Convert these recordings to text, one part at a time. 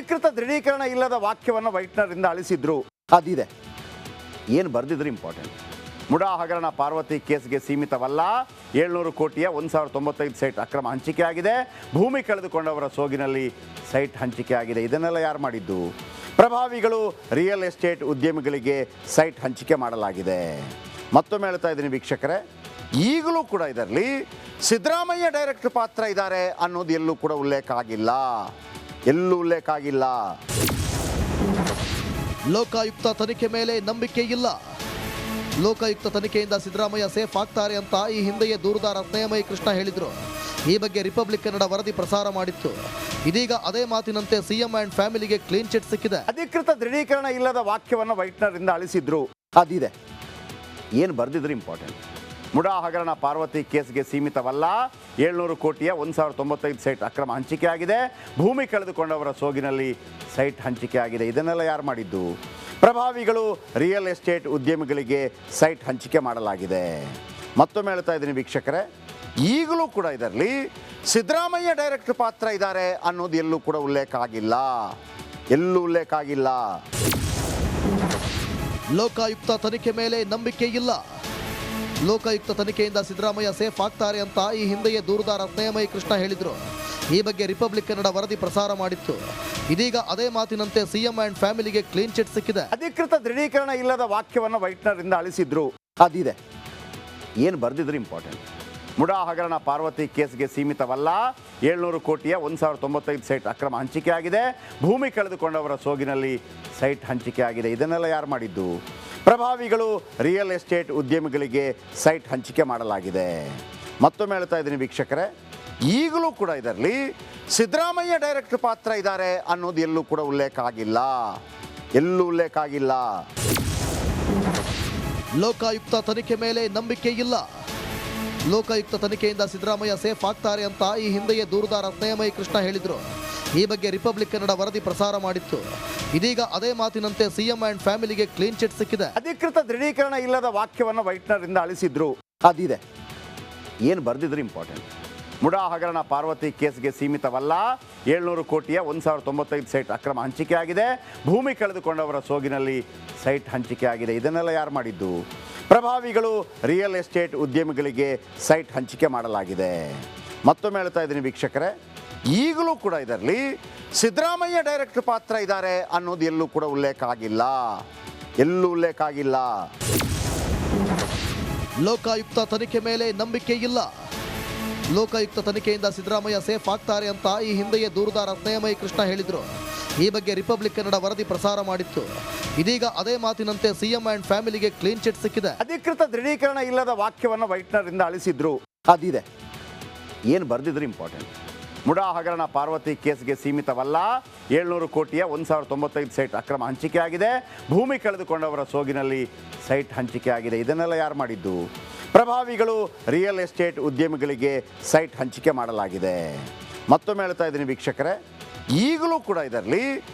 ಅಧಿಕೃತ ದೃಢೀಕರಣ ಇಲ್ಲದ ವಾಕ್ಯವನ್ನು ವೈಟ್ನರಿಂದ ಅಳಿಸಿದ್ರು. ಅದಿದೆ. ಏನು ಬರೆದಿದ್ರು ಇಂಪಾರ್ಟೆಂಟ್. ಮುಡಾ ಹಗರಣ ಪಾರ್ವತಿ ಕೇಸ್ಗೆ ಸೀಮಿತವಲ್ಲ. 700 ಕೋಟಿಯ 1095 ಸೈಟ್ ಅಕ್ರಮ ಹಂಚಿಕೆ ಆಗಿದೆ. ಭೂಮಿ ಕಳೆದುಕೊಂಡವರ ಸೋಗಿನಲ್ಲಿ ಸೈಟ್ ಹಂಚಿಕೆ ಆಗಿದೆ. ಇದನ್ನೆಲ್ಲ ಯಾರು ಮಾಡಿದ್ದು? ಪ್ರಭಾವಿಗಳು, ರಿಯಲ್ ಎಸ್ಟೇಟ್ ಉದ್ಯಮಿಗಳಿಗೆ ಸೈಟ್ ಹಂಚಿಕೆ ಮಾಡಲಾಗಿದೆ. ಮತ್ತೊಮ್ಮೆ ಹೇಳ್ತಾ ಇದ್ದೀನಿ ವೀಕ್ಷಕರೇ, ಈಗಲೂ ಕೂಡ ಇದರಲ್ಲಿ ಸಿದ್ದರಾಮಯ್ಯ ಡೈರೆಕ್ಟ್ ಪಾತ್ರ ಇದ್ದಾರೆ ಅನ್ನೋದು ಎಲ್ಲೂ ಕೂಡ ಉಲ್ಲೇಖ ಆಗಿಲ್ಲ. ಎಲ್ಲೂ ಉಲ್ಲೇಖ ಆಗಿಲ್ಲ. ಲೋಕಾಯುಕ್ತ ತನಿಖೆ ಮೇಲೆ ನಂಬಿಕೆ ಇಲ್ಲ. ಲೋಕಾಯುಕ್ತ ತನಿಖೆಯಿಂದ ಸಿದ್ದರಾಮಯ್ಯ ಸೇಫ್ ಆಗ್ತಾರೆ ಅಂತ ಈ ಹಿಂದೆಯೇ ದೂರುದಾರ ಸ್ನೇಹಮಯಿ ಕೃಷ್ಣ ಹೇಳಿದ್ರು. ಈ ಬಗ್ಗೆ ರಿಪಬ್ಲಿಕ್ ಕನ್ನಡ ವರದಿ ಪ್ರಸಾರ ಮಾಡಿತ್ತು. ಇದೀಗ ಅದೇ ಮಾತಿನಂತೆ ಸಿಎಂ ಅಂಡ್ ಫ್ಯಾಮಿಲಿಗೆ ಕ್ಲೀನ್ ಚಿಟ್ ಸಿಕ್ಕಿದೆ. ಅಧಿಕೃತ ದೃಢೀಕರಣ ಇಲ್ಲದ ವಾಕ್ಯವನ್ನು ವೈಟ್ನರಿಂದ ಅಳಿಸಿದ್ರು. ಅದಿದೆ. ಏನು ಬರೆದಿದ್ರು ಇಂಪಾರ್ಟೆಂಟ್. ಮುಡಾ ಹಗರಣ ಪಾರ್ವತಿ ಕೇಸ್ಗೆ ಸೀಮಿತವಲ್ಲ. 700 ಕೋಟಿಯ 1095 ಸೈಟ್ ಅಕ್ರಮ ಹಂಚಿಕೆ ಆಗಿದೆ. ಭೂಮಿ ಕಳೆದುಕೊಂಡವರ ಸೋಗಿನಲ್ಲಿ ಸೈಟ್ ಹಂಚಿಕೆ ಆಗಿದೆ. ಇದನ್ನೆಲ್ಲ ಯಾರು ಮಾಡಿದ್ದು? ಪ್ರಭಾವಿಗಳು, ರಿಯಲ್ ಎಸ್ಟೇಟ್ ಉದ್ಯಮಿಗಳಿಗೆ ಸೈಟ್ ಹಂಚಿಕೆ ಮಾಡಲಾಗಿದೆ. ಮತ್ತೊಮ್ಮೆ ಹೇಳ್ತಾ ಇದ್ದೀನಿ ವೀಕ್ಷಕರೇ, ಈಗಲೂ ಕೂಡ ಇದರಲ್ಲಿ ಸಿದ್ದರಾಮಯ್ಯ ಡೈರೆಕ್ಟ್ ಪಾತ್ರ ಇದ್ದಾರೆ ಅನ್ನೋದು ಎಲ್ಲೂ ಕೂಡ ಉಲ್ಲೇಖ ಆಗಿಲ್ಲ. ಎಲ್ಲೂ ಉಲ್ಲೇಖ ಆಗಿಲ್ಲ. ಲೋಕಾಯುಕ್ತ ತನಿಖೆ ಮೇಲೆ ನಂಬಿಕೆ ಇಲ್ಲ. ಲೋಕಾಯುಕ್ತ ತನಿಖೆಯಿಂದ ಸಿದ್ದರಾಮಯ್ಯ ಸೇಫ್ ಆಗ್ತಾರೆ ಅಂತ ಈ ಹಿಂದೆಯೇ ದೂರುದಾರ ಸ್ನೇಹಮಯಿ ಕೃಷ್ಣ ಹೇಳಿದ್ರು. ಈ ಬಗ್ಗೆ ರಿಪಬ್ಲಿಕ್ ಕನ್ನಡ ವರದಿ ಪ್ರಸಾರ ಮಾಡಿತ್ತು. ಇದೀಗ ಅದೇ ಮಾತಿನಂತೆ ಸಿಎಂ ಅಂಡ್ ಫ್ಯಾಮಿಲಿಗೆ ಕ್ಲೀನ್ ಚಿಟ್ ಸಿಕ್ಕಿದೆ. ಅಧಿಕೃತ ದೃಢೀಕರಣ ಇಲ್ಲದ ವಾಕ್ಯವನ್ನು ವೈಟ್ನರಿಂದ ಅಳಿಸಿದ್ರು. ಅದಿದೆ. ಏನು ಬರೆದಿದ್ರು ಇಂಪಾರ್ಟೆಂಟ್. ಮುಡಾ ಹಗರಣ ಪಾರ್ವತಿ ಕೇಸ್ಗೆ ಸೀಮಿತವಲ್ಲ. 700 ಕೋಟಿಯ 1095 ಸೈಟ್ ಅಕ್ರಮ ಹಂಚಿಕೆ ಆಗಿದೆ. ಭೂಮಿ ಕಳೆದುಕೊಂಡವರ ಸೋಗಿನಲ್ಲಿ ಸೈಟ್ ಹಂಚಿಕೆ ಆಗಿದೆ. ಇದನ್ನೆಲ್ಲ ಯಾರು ಮಾಡಿದ್ದು? ಪ್ರಭಾವಿಗಳು, ರಿಯಲ್ ಎಸ್ಟೇಟ್ ಉದ್ಯಮಿಗಳಿಗೆ ಸೈಟ್ ಹಂಚಿಕೆ ಮಾಡಲಾಗಿದೆ. ಮತ್ತೊಮ್ಮೆ ಹೇಳ್ತಾ ಇದ್ದೀನಿ ವೀಕ್ಷಕರೇ, ಈಗಲೂ ಕೂಡ ಇದರಲ್ಲಿ ಸಿದ್ದರಾಮಯ್ಯ ಡೈರೆಕ್ಟ್ ಪಾತ್ರ ಇದ್ದಾರೆ ಅನ್ನೋದು ಎಲ್ಲೂ ಕೂಡ ಉಲ್ಲೇಖ ಆಗಿಲ್ಲ. ಎಲ್ಲೂ ಉಲ್ಲೇಖ ಆಗಿಲ್ಲ. ಲೋಕಾಯುಕ್ತ ತನಿಖೆ ಮೇಲೆ ನಂಬಿಕೆ ಇಲ್ಲ. ಲೋಕಾಯುಕ್ತ ತನಿಖೆಯಿಂದ ಸಿದ್ದರಾಮಯ್ಯ ಸೇಫ್ ಆಗ್ತಾರೆ ಅಂತ ಈ ಹಿಂದೆಯೇ ದೂರುದಾರ ಸ್ನೇಹಮಯಿ ಕೃಷ್ಣ ಹೇಳಿದ್ರು. ಈ ಬಗ್ಗೆ ರಿಪಬ್ಲಿಕ್ ಕನ್ನಡ ವರದಿ ಪ್ರಸಾರ ಮಾಡಿತ್ತು. ಇದೀಗ ಅದೇ ಮಾತಿನಂತೆ ಸಿಎಂ ಅಂಡ್ ಫ್ಯಾಮಿಲಿಗೆ ಕ್ಲೀನ್ ಚಿಟ್ ಸಿಕ್ಕಿದೆ. ಅಧಿಕೃತ ದೃಢೀಕರಣ ಇಲ್ಲದ ವಾಕ್ಯವನ್ನು ವೈಟ್ನರಿಂದ ಅಳಿಸಿದ್ರು. ಅದಿದೆ. ಏನು ಬರೆದಿದ್ರು ಇಂಪಾರ್ಟೆಂಟ್. ಮುಡಾ ಹಗರಣ ಪಾರ್ವತಿ ಕೇಸ್ಗೆ ಸೀಮಿತವಲ್ಲ. 700 ಕೋಟಿಯ 1095 ಸೈಟ್ ಅಕ್ರಮ ಹಂಚಿಕೆ ಆಗಿದೆ. ಭೂಮಿ ಕಳೆದುಕೊಂಡವರ ಸೋಗಿನಲ್ಲಿ ಸೈಟ್ ಹಂಚಿಕೆ ಆಗಿದೆ. ಇದನ್ನೆಲ್ಲ ಯಾರು ಮಾಡಿದ್ದು? ಪ್ರಭಾವಿಗಳು, ರಿಯಲ್ ಎಸ್ಟೇಟ್ ಉದ್ಯಮಿಗಳಿಗೆ ಸೈಟ್ ಹಂಚಿಕೆ ಮಾಡಲಾಗಿದೆ. ಮತ್ತೊಮ್ಮೆ ಹೇಳ್ತಾ ಇದ್ದೀನಿ ವೀಕ್ಷಕರೇ, ಈಗಲೂ ಕೂಡ ಇದರಲ್ಲಿ ಸಿದ್ದರಾಮಯ್ಯ ಡೈರೆಕ್ಟ್ ಪಾತ್ರ ಇದ್ದಾರೆ ಅನ್ನೋದು ಎಲ್ಲೂ ಕೂಡ ಉಲ್ಲೇಖ ಆಗಿಲ್ಲ. ಎಲ್ಲೂ ಉಲ್ಲೇಖ ಆಗಿಲ್ಲ. ಲೋಕಾಯುಕ್ತ ತನಿಖೆ ಮೇಲೆ ನಂಬಿಕೆ ಇಲ್ಲ. ಲೋಕಾಯುಕ್ತ ತನಿಖೆಯಿಂದ ಸಿದ್ದರಾಮಯ್ಯ ಸೇಫ್ ಆಗ್ತಾರೆ ಅಂತ ಈ ಹಿಂದೆಯೇ ದೂರುದಾರ ಸ್ನೇಹಮಯಿ ಕೃಷ್ಣ ಹೇಳಿದ್ರು. ಈ ಬಗ್ಗೆ ರಿಪಬ್ಲಿಕ್ ಕನ್ನಡ ವರದಿ ಪ್ರಸಾರ ಮಾಡಿತ್ತು. ಇದೀಗ ಅದೇ ಮಾತಿನಂತೆ ಸಿಎಂ ಅಂಡ್ ಫ್ಯಾಮಿಲಿಗೆ ಕ್ಲೀನ್ ಚಿಟ್ ಸಿಕ್ಕಿದೆ. ಅಧಿಕೃತ ದೃಢೀಕರಣ ಇಲ್ಲದ ವಾಕ್ಯವನ್ನು ವೈಟ್ನರಿಂದ ಅಳಿಸಿದ್ರು. ಅದಿದೆ. ಏನು ಬರೆದಿದ್ರು ಇಂಪಾರ್ಟೆಂಟ್. ಮುಡಾ ಹಗರಣ ಪಾರ್ವತಿ ಕೇಸ್ಗೆ ಸೀಮಿತವಲ್ಲ. 700 ಕೋಟಿಯ 1095 ಸೈಟ್ ಅಕ್ರಮ ಹಂಚಿಕೆ ಆಗಿದೆ. ಭೂಮಿ ಕಳೆದುಕೊಂಡವರ ಸೋಗಿನಲ್ಲಿ ಸೈಟ್ ಹಂಚಿಕೆ ಆಗಿದೆ. ಇದನ್ನೆಲ್ಲ ಯಾರು ಮಾಡಿದ್ದು? ಪ್ರಭಾವಿಗಳು, ರಿಯಲ್ ಎಸ್ಟೇಟ್ ಉದ್ಯಮಿಗಳಿಗೆ ಸೈಟ್ ಹಂಚಿಕೆ ಮಾಡಲಾಗಿದೆ. ಮತ್ತೊಮ್ಮೆ ಹೇಳ್ತಾ ಇದ್ದೀನಿ ವೀಕ್ಷಕರೇ, ಈಗಲೂ ಕೂಡ ಇದರಲ್ಲಿ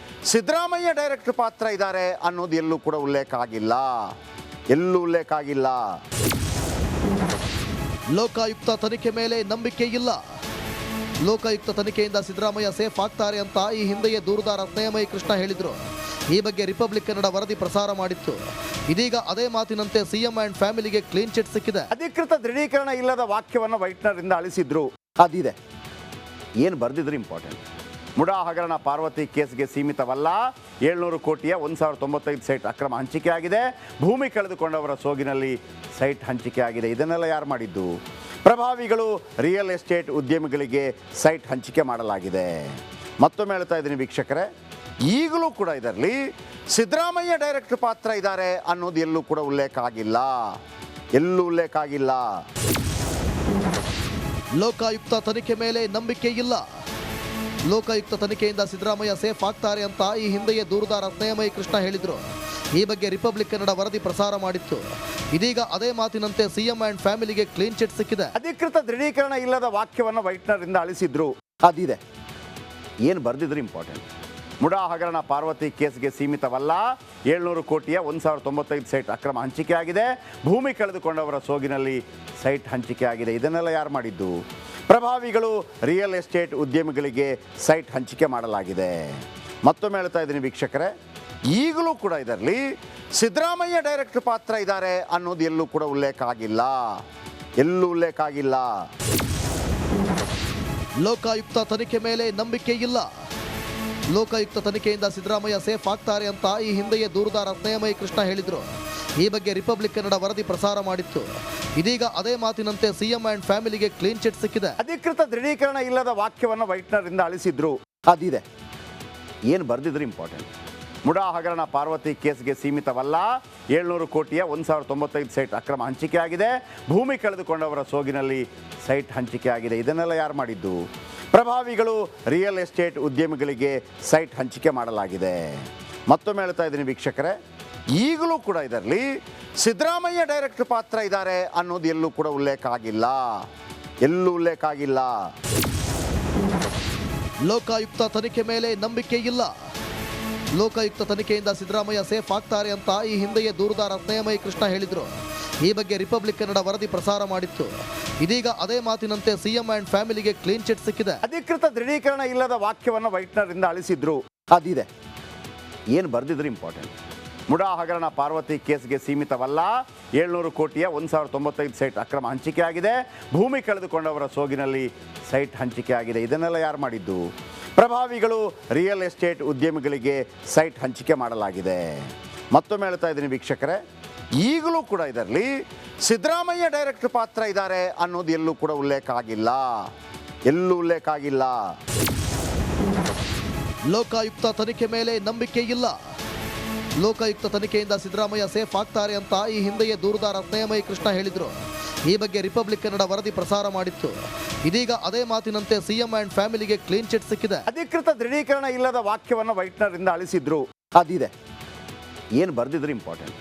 ಸಿದ್ದರಾಮಯ್ಯ ಡೈರೆಕ್ಟ್ ಪಾತ್ರ ಇದ್ದಾರೆ ಅನ್ನೋದು ಎಲ್ಲೂ ಕೂಡ ಉಲ್ಲೇಖ ಆಗಿಲ್ಲ. ಎಲ್ಲೂ ಉಲ್ಲೇಖ ಆಗಿಲ್ಲ. ಲೋಕಾಯುಕ್ತ ತನಿಖೆ ಮೇಲೆ ನಂಬಿಕೆ ಇಲ್ಲ. ಲೋಕಾಯುಕ್ತ ತನಿಖೆಯಿಂದ ಸಿದ್ದರಾಮಯ್ಯ ಸೇಫ್ ಆಗ್ತಾರೆ ಅಂತ ಈ ಹಿಂದೆಯೇ ದೂರುದಾರ ಸ್ನೇಹಮಯಿ ಕೃಷ್ಣ ಹೇಳಿದ್ರು. ಈ ಬಗ್ಗೆ ರಿಪಬ್ಲಿಕ್ ಕನ್ನಡ ವರದಿ ಪ್ರಸಾರ ಮಾಡಿತ್ತು. ಇದೀಗ ಅದೇ ಮಾತಿನಂತೆ ಸಿಎಂ ಅಂಡ್ ಫ್ಯಾಮಿಲಿಗೆ ಕ್ಲೀನ್ ಚಿಟ್ ಸಿಕ್ಕಿದೆ. ಅಧಿಕೃತ ದೃಢೀಕರಣ ಇಲ್ಲದ ವಾಕ್ಯವನ್ನು ವೈಟ್ನರಿಂದ ಅಳಿಸಿದ್ರು. ಅದಿದೆ. ಏನು ಬರೆದಿದ್ರು ಇಂಪಾರ್ಟೆಂಟ್. ಮುಡಾ ಹಗರಣ ಪಾರ್ವತಿ ಕೇಸ್ಗೆ ಸೀಮಿತವಲ್ಲ. 700 ಕೋಟಿಯ 1095 ಸೈಟ್ ಅಕ್ರಮ ಹಂಚಿಕೆ ಆಗಿದೆ. ಭೂಮಿ ಕಳೆದುಕೊಂಡವರ ಸೋಗಿನಲ್ಲಿ ಸೈಟ್ ಹಂಚಿಕೆ ಆಗಿದೆ. ಇದನ್ನೆಲ್ಲ ಯಾರು ಮಾಡಿದ್ದು? ಪ್ರಭಾವಿಗಳು, ರಿಯಲ್ ಎಸ್ಟೇಟ್ ಉದ್ಯಮಿಗಳಿಗೆ ಸೈಟ್ ಹಂಚಿಕೆ ಮಾಡಲಾಗಿದೆ. ಮತ್ತೊಮ್ಮೆ ಹೇಳ್ತಾ ಇದ್ದೀನಿ ವೀಕ್ಷಕರೇ, ಈಗಲೂ ಕೂಡ ಇದರಲ್ಲಿ ಸಿದ್ದರಾಮಯ್ಯ ಡೈರೆಕ್ಟ್ ಪಾತ್ರ ಇದ್ದಾರೆ ಅನ್ನೋದು ಎಲ್ಲೂ ಕೂಡ ಉಲ್ಲೇಖ ಆಗಿಲ್ಲ. ಎಲ್ಲೂ ಉಲ್ಲೇಖ ಆಗಿಲ್ಲ. ಲೋಕಾಯುಕ್ತ ತನಿಖೆ ಮೇಲೆ ನಂಬಿಕೆ ಇಲ್ಲ. ಲೋಕಾಯುಕ್ತ ತನಿಖೆಯಿಂದ ಸಿದ್ದರಾಮಯ್ಯ ಸೇಫ್ ಆಗ್ತಾರೆ ಅಂತ ಈ ಹಿಂದೆಯೇ ದೂರುದಾರ ಸ್ನೇಹಮಯಿ ಕೃಷ್ಣ ಹೇಳಿದ್ರು. ಈ ಬಗ್ಗೆ ರಿಪಬ್ಲಿಕ್ ಕನ್ನಡ ವರದಿ ಪ್ರಸಾರ ಮಾಡಿತ್ತು. ಇದೀಗ ಅದೇ ಮಾತಿನಂತೆ ಸಿಎಂ ಅಂಡ್ ಫ್ಯಾಮಿಲಿಗೆ ಕ್ಲೀನ್ ಚಿಟ್ ಸಿಕ್ಕಿದೆ. ಅಧಿಕೃತ ದೃಢೀಕರಣ ಇಲ್ಲದ ವಾಕ್ಯವನ್ನು ವೈಟ್ನರಿಂದ ಅಳಿಸಿದ್ರು. ಅದಿದೆ. ಏನು ಬರೆದಿದ್ರು ಇಂಪಾರ್ಟೆಂಟ್. ಮುಡಾ ಹಗರಣ ಪಾರ್ವತಿ ಕೇಸ್ಗೆ ಸೀಮಿತವಲ್ಲ. 700 ಕೋಟಿಯ 1095 ಸೈಟ್ ಅಕ್ರಮ ಹಂಚಿಕೆ ಆಗಿದೆ. ಭೂಮಿ ಕಳೆದುಕೊಂಡವರ ಸೋಗಿನಲ್ಲಿ ಸೈಟ್ ಹಂಚಿಕೆ ಆಗಿದೆ. ಇದನ್ನೆಲ್ಲ ಯಾರು ಮಾಡಿದ್ದು? ಪ್ರಭಾವಿಗಳು, ರಿಯಲ್ ಎಸ್ಟೇಟ್ ಉದ್ಯಮಿಗಳಿಗೆ ಸೈಟ್ ಹಂಚಿಕೆ ಮಾಡಲಾಗಿದೆ. ಮತ್ತೊಮ್ಮೆ ಹೇಳ್ತಾ ಇದ್ದೀನಿ ವೀಕ್ಷಕರೇ, ಈಗಲೂ ಕೂಡ ಇದರಲ್ಲಿ ಸಿದ್ದರಾಮಯ್ಯ ಡೈರೆಕ್ಟ್ ಪಾತ್ರ ಇದ್ದಾರೆ ಅನ್ನೋದು ಎಲ್ಲೂ ಕೂಡ ಉಲ್ಲೇಖ ಆಗಿಲ್ಲ, ಎಲ್ಲೂ ಉಲ್ಲೇಖ ಆಗಿಲ್ಲ. ಲೋಕಾಯುಕ್ತ ತನಿಖೆ ಮೇಲೆ ನಂಬಿಕೆ ಇಲ್ಲ. ಲೋಕಾಯುಕ್ತ ತನಿಖೆಯಿಂದ ಸಿದ್ದರಾಮಯ್ಯ ಸೇಫ್ ಆಗ್ತಾರೆ ಅಂತ ಈ ಹಿಂದೆಯೇ ದೂರುದಾರ ಸ್ನೇಹಮಯಿ ಕೃಷ್ಣ ಹೇಳಿದ್ರು. ಈ ಬಗ್ಗೆ ರಿಪಬ್ಲಿಕ್ ಕನ್ನಡ ವರದಿ ಪ್ರಸಾರ ಮಾಡಿತ್ತು. ಇದೀಗ ಅದೇ ಮಾತಿನಂತೆ ಸಿಎಂ ಅಂಡ್ ಫ್ಯಾಮಿಲಿಗೆ ಕ್ಲೀನ್ ಚಿಟ್ ಸಿಕ್ಕಿದೆ. ಅಧಿಕೃತ ದೃಢೀಕರಣ ಇಲ್ಲದ ವಾಕ್ಯವನ್ನು ವೈಟ್ನರಿಂದ ಅಳಿಸಿದ್ರು, ಅದಿದೆ. ಏನು ಬರೆದಿದ್ರು ಇಂಪಾರ್ಟೆಂಟ್. ಮುಡಾ ಹಗರಣ ಪಾರ್ವತಿ ಕೇಸ್ಗೆ ಸೀಮಿತವಲ್ಲ, 700 ಕೋಟಿಯ 1095 ಸೈಟ್ ಅಕ್ರಮ ಹಂಚಿಕೆ ಆಗಿದೆ, ಭೂಮಿ ಕಳೆದುಕೊಂಡವರ ಸೋಗಿನಲ್ಲಿ ಸೈಟ್ ಹಂಚಿಕೆ ಆಗಿದೆ. ಇದನ್ನೆಲ್ಲ ಯಾರು ಮಾಡಿದ್ದು? ಪ್ರಭಾವಿಗಳು, ರಿಯಲ್ ಎಸ್ಟೇಟ್ ಉದ್ಯಮಿಗಳಿಗೆ ಸೈಟ್ ಹಂಚಿಕೆ ಮಾಡಲಾಗಿದೆ. ಮತ್ತೊಮ್ಮೆ ಹೇಳ್ತಾ ಇದ್ದೀನಿ ವೀಕ್ಷಕರೇ, ಈಗಲೂ ಕೂಡ ಇದರಲ್ಲಿ ಸಿದ್ದರಾಮಯ್ಯ ಡೈರೆಕ್ಟ್ ಪಾತ್ರ ಇದ್ದಾರೆ ಅನ್ನೋದು ಎಲ್ಲೂ ಕೂಡ ಉಲ್ಲೇಖ ಆಗಿಲ್ಲ, ಎಲ್ಲೂ ಉಲ್ಲೇಖ ಆಗಿಲ್ಲ. ಲೋಕಾಯುಕ್ತ ತನಿಖೆ ಮೇಲೆ ನಂಬಿಕೆ ಇಲ್ಲ. ಲೋಕಾಯುಕ್ತ ತನಿಖೆಯಿಂದ ಸಿದ್ದರಾಮಯ್ಯ ಸೇಫ್ ಆಗ್ತಾರೆ ಅಂತ ಈ ಹಿಂದೆಯೇ ದೂರುದಾರ ಸ್ನೇಹಮಯಿ ಕೃಷ್ಣ ಹೇಳಿದ್ರು. ಈ ಬಗ್ಗೆ ರಿಪಬ್ಲಿಕ್ ಕನ್ನಡ ವರದಿ ಪ್ರಸಾರ ಮಾಡಿತ್ತು. ಇದೀಗ ಅದೇ ಮಾತಿನಂತೆ ಸಿಎಂ ಅಂಡ್ ಫ್ಯಾಮಿಲಿಗೆ ಕ್ಲೀನ್ ಚಿಟ್ ಸಿಕ್ಕಿದೆ. ಅಧಿಕೃತ ದೃಢೀಕರಣ ಇಲ್ಲದ ವಾಕ್ಯವನ್ನು ವೈಟ್ನರಿಂದ ಅಳಿಸಿದ್ರು, ಅದಿದೆ. ಏನು ಬರೆದಿದ್ರು ಇಂಪಾರ್ಟೆಂಟ್. ಮುಡಾ ಹಗರಣ ಪಾರ್ವತಿ ಕೇಸ್ಗೆ ಸೀಮಿತವಲ್ಲ, 700 ಕೋಟಿಯ 1095 ಸೈಟ್ ಅಕ್ರಮ ಹಂಚಿಕೆ ಆಗಿದೆ, ಭೂಮಿ ಕಳೆದುಕೊಂಡವರ ಸೋಗಿನಲ್ಲಿ ಸೈಟ್ ಹಂಚಿಕೆ ಆಗಿದೆ. ಇದನ್ನೆಲ್ಲ ಯಾರು ಮಾಡಿದ್ದು? ಪ್ರಭಾವಿಗಳು, ರಿಯಲ್ ಎಸ್ಟೇಟ್ ಉದ್ಯಮಿಗಳಿಗೆ ಸೈಟ್ ಹಂಚಿಕೆ ಮಾಡಲಾಗಿದೆ. ಮತ್ತೊಮ್ಮೆ ಹೇಳ್ತಾ ಇದ್ದೀನಿ ವೀಕ್ಷಕರೇ, ಈಗಲೂ ಕೂಡ ಇದರಲ್ಲಿ ಸಿದ್ದರಾಮಯ್ಯ ಡೈರೆಕ್ಟ್ ಪಾತ್ರ ಇದ್ದಾರೆ ಅನ್ನೋದು ಎಲ್ಲೂ ಕೂಡ ಉಲ್ಲೇಖ ಆಗಿಲ್ಲ, ಎಲ್ಲೂ ಉಲ್ಲೇಖ ಆಗಿಲ್ಲ. ಲೋಕಾಯುಕ್ತ ತನಿಖೆ ಮೇಲೆ ನಂಬಿಕೆ ಇಲ್ಲ. ಲೋಕಾಯುಕ್ತ ತನಿಖೆಯಿಂದ ಸಿದ್ದರಾಮಯ್ಯ ಸೇಫ್ ಆಗ್ತಾರೆ ಅಂತ ಈ ಹಿಂದೆಯೇ ದೂರುದಾರ ಸ್ನೇಹಮಯಿ ಕೃಷ್ಣ ಹೇಳಿದ್ರು. ಈ ಬಗ್ಗೆ ರಿಪಬ್ಲಿಕ್ ಕನ್ನಡ ವರದಿ ಪ್ರಸಾರ ಮಾಡಿತ್ತು. ಇದೀಗ ಅದೇ ಮಾತಿನಂತೆ ಸಿಎಂ ಅಂಡ್ ಫ್ಯಾಮಿಲಿಗೆ ಕ್ಲೀನ್ ಚಿಟ್ ಸಿಕ್ಕಿದೆ. ಅಧಿಕೃತ ದೃಢೀಕರಣ ಇಲ್ಲದ ವಾಕ್ಯವನ್ನು ವೈಟ್ನರಿಂದ ಅಳಿಸಿದ್ರು, ಅದಿದೆ. ಏನು ಬರೆದಿದ್ರು ಇಂಪಾರ್ಟೆಂಟ್.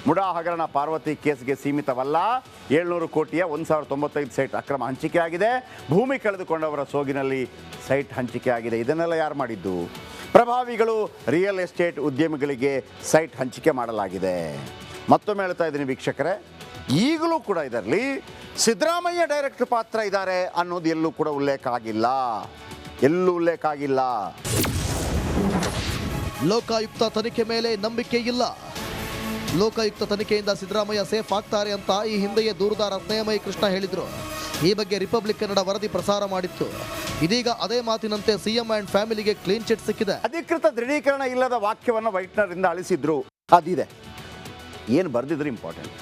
ಮುಡಾ ಹಗರಣ ಪಾರ್ವತಿ ಕೇಸ್ಗೆ ಸೀಮಿತವಲ್ಲ, 700 ಕೋಟಿಯ 1095 ಸೈಟ್ ಅಕ್ರಮ ಹಂಚಿಕೆ ಆಗಿದೆ, ಭೂಮಿ ಕಳೆದುಕೊಂಡವರ ಸೋಗಿನಲ್ಲಿ ಸೈಟ್ ಹಂಚಿಕೆ ಆಗಿದೆ. ಇದನ್ನೆಲ್ಲ ಯಾರು ಮಾಡಿದ್ದು? ಪ್ರಭಾವಿಗಳು, ರಿಯಲ್ ಎಸ್ಟೇಟ್ ಉದ್ಯಮಿಗಳಿಗೆ ಸೈಟ್ ಹಂಚಿಕೆ ಮಾಡಲಾಗಿದೆ. ಮತ್ತೊಮ್ಮೆ ಹೇಳ್ತಾ ಇದ್ದೀನಿ ವೀಕ್ಷಕರೇ, ಈಗಲೂ ಕೂಡ ಇದರಲ್ಲಿ ಸಿದ್ದರಾಮಯ್ಯ ಡೈರೆಕ್ಟ್ ಪಾತ್ರ ಇದ್ದಾರೆ ಅನ್ನೋದು ಎಲ್ಲೂ ಕೂಡ ಉಲ್ಲೇಖ ಆಗಿಲ್ಲ, ಎಲ್ಲೂ ಉಲ್ಲೇಖ ಆಗಿಲ್ಲ. ಲೋಕಾಯುಕ್ತ ತನಿಖೆ ಮೇಲೆ ನಂಬಿಕೆ ಇಲ್ಲ. ಲೋಕಾಯುಕ್ತ ತನಿಖೆಯಿಂದ ಸಿದ್ದರಾಮಯ್ಯ ಸೇಫ್ ಆಗ್ತಾರೆ ಅಂತ ಈ ಹಿಂದೆಯೇ ದೂರುದಾರ ಸ್ನೇಹಮಯಿ ಕೃಷ್ಣ ಹೇಳಿದ್ರು. ಈ ಬಗ್ಗೆ ರಿಪಬ್ಲಿಕ್ ಕನ್ನಡ ವರದಿ ಪ್ರಸಾರ ಮಾಡಿತ್ತು. ಇದೀಗ ಅದೇ ಮಾತಿನಂತೆ ಸಿಎಂ ಅಂಡ್ ಫ್ಯಾಮಿಲಿಗೆ ಕ್ಲೀನ್ ಚಿಟ್ ಸಿಕ್ಕಿದೆ. ಅಧಿಕೃತ ದೃಢೀಕರಣ ಇಲ್ಲದ ವಾಕ್ಯವನ್ನು ವೈಟ್ನರಿಂದ ಅಳಿಸಿದ್ರು, ಅದಿದೆ. ಏನು ಬರೆದಿದ್ರು ಇಂಪಾರ್ಟೆಂಟ್.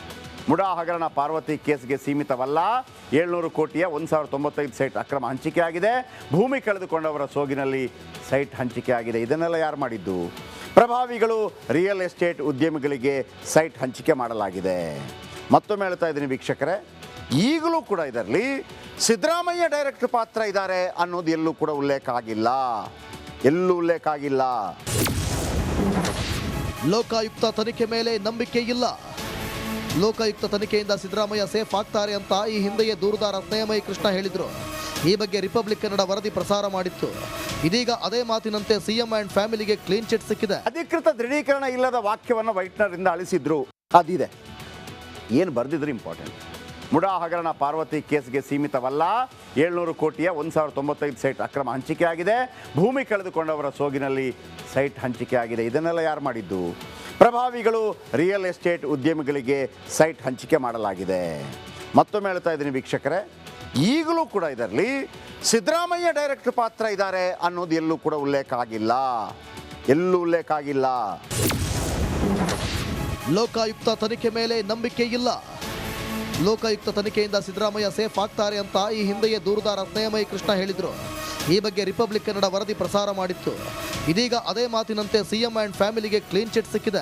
ಮುಡಾ ಹಗರಣ ಪಾರ್ವತಿ ಕೇಸ್ಗೆ ಸೀಮಿತವಲ್ಲ, 700 ಕೋಟಿಯ 1095 ಸೈಟ್ ಅಕ್ರಮ ಹಂಚಿಕೆ ಆಗಿದೆ, ಭೂಮಿ ಕಳೆದುಕೊಂಡವರ ಸೋಗಿನಲ್ಲಿ ಸೈಟ್ ಹಂಚಿಕೆ ಆಗಿದೆ. ಇದನ್ನೆಲ್ಲ ಯಾರು ಮಾಡಿದ್ದು? ಪ್ರಭಾವಿಗಳು, ರಿಯಲ್ ಎಸ್ಟೇಟ್ ಉದ್ಯಮಿಗಳಿಗೆ ಸೈಟ್ ಹಂಚಿಕೆ ಮಾಡಲಾಗಿದೆ. ಮತ್ತೊಮ್ಮೆ ಹೇಳ್ತಾ ಇದ್ದೀನಿ ವೀಕ್ಷಕರೇ, ಈಗಲೂ ಕೂಡ ಇದರಲ್ಲಿ ಸಿದ್ದರಾಮಯ್ಯ ಡೈರೆಕ್ಟ್ ಪಾತ್ರ ಇದ್ದಾರೆ ಅನ್ನೋದು ಎಲ್ಲೂ ಕೂಡ ಉಲ್ಲೇಖ ಆಗಿಲ್ಲ, ಎಲ್ಲೂ ಉಲ್ಲೇಖ ಆಗಿಲ್ಲ. ಲೋಕಾಯುಕ್ತ ತನಿಖೆ ಮೇಲೆ ನಂಬಿಕೆ ಇಲ್ಲ. ಲೋಕಾಯುಕ್ತ ತನಿಖೆಯಿಂದ ಸಿದ್ದರಾಮಯ್ಯ ಸೇಫ್ ಆಗ್ತಾರೆ ಅಂತ ಈ ಹಿಂದೆಯೇ ದೂರುದಾರ ಸ್ನೇಹಮಯಿ ಕೃಷ್ಣ ಹೇಳಿದ್ರು. ಈ ಬಗ್ಗೆ ರಿಪಬ್ಲಿಕ್ ಕನ್ನಡ ವರದಿ ಪ್ರಸಾರ ಮಾಡಿತ್ತು. ಇದೀಗ ಅದೇ ಮಾತಿನಂತೆ ಸಿಎಂ ಅಂಡ್ ಫ್ಯಾಮಿಲಿಗೆ ಕ್ಲೀನ್ ಚಿಟ್ ಸಿಕ್ಕಿದೆ. ಅಧಿಕೃತ ದೃಢೀಕರಣ ಇಲ್ಲದ ವಾಕ್ಯವನ್ನು ವೈಟ್ನರಿಂದ ಅಳಿಸಿದ್ರು, ಅದಿದೆ. ಏನು ಬರೆದಿದ್ರು ಇಂಪಾರ್ಟೆಂಟ್. ಮುಡಾ ಹಗರಣ ಪಾರ್ವತಿ ಕೇಸ್ಗೆ ಸೀಮಿತವಲ್ಲ, 700 ಕೋಟಿಯ 1095 ಸೈಟ್ ಅಕ್ರಮ ಹಂಚಿಕೆ ಆಗಿದೆ, ಭೂಮಿ ಕಳೆದುಕೊಂಡವರ ಸೋಗಿನಲ್ಲಿ ಸೈಟ್ ಹಂಚಿಕೆ ಆಗಿದೆ. ಇದನ್ನೆಲ್ಲ ಯಾರು ಮಾಡಿದ್ದು? ಪ್ರಭಾವಿಗಳು, ರಿಯಲ್ ಎಸ್ಟೇಟ್ ಉದ್ಯಮಿಗಳಿಗೆ ಸೈಟ್ ಹಂಚಿಕೆ ಮಾಡಲಾಗಿದೆ. ಮತ್ತೊಮ್ಮೆ ಹೇಳ್ತಾ ಇದ್ದೀನಿ ವೀಕ್ಷಕರೇ, ಈಗಲೂ ಕೂಡ ಇದರಲ್ಲಿ ಸಿದ್ದರಾಮಯ್ಯ ಡೈರೆಕ್ಟ್ ಪಾತ್ರ ಇದ್ದಾರೆ ಅನ್ನೋದು ಎಲ್ಲೂ ಕೂಡ ಉಲ್ಲೇಖ ಆಗಿಲ್ಲ, ಎಲ್ಲೂ ಉಲ್ಲೇಖ ಆಗಿಲ್ಲ. ಲೋಕಾಯುಕ್ತ ತನಿಖೆ ಮೇಲೆ ನಂಬಿಕೆ ಇಲ್ಲ. ಲೋಕಾಯುಕ್ತ ತನಿಖೆಯಿಂದ ಸಿದ್ದರಾಮಯ್ಯ ಸೇಫ್ ಆಗ್ತಾರೆ ಅಂತ ಈ ಹಿಂದೆಯೇ ದೂರುದಾರ ಸ್ನೇಹಮಯಿ ಕೃಷ್ಣ ಹೇಳಿದ್ರು. ಈ ಬಗ್ಗೆ ರಿಪಬ್ಲಿಕ್ ಕನ್ನಡ ವರದಿ ಪ್ರಸಾರ ಮಾಡಿತ್ತು. ಇದೀಗ ಅದೇ ಮಾತಿನಂತೆ ಸಿಎಂ ಅಂಡ್ ಫ್ಯಾಮಿಲಿಗೆ ಕ್ಲೀನ್ ಚಿಟ್ ಸಿಕ್ಕಿದೆ.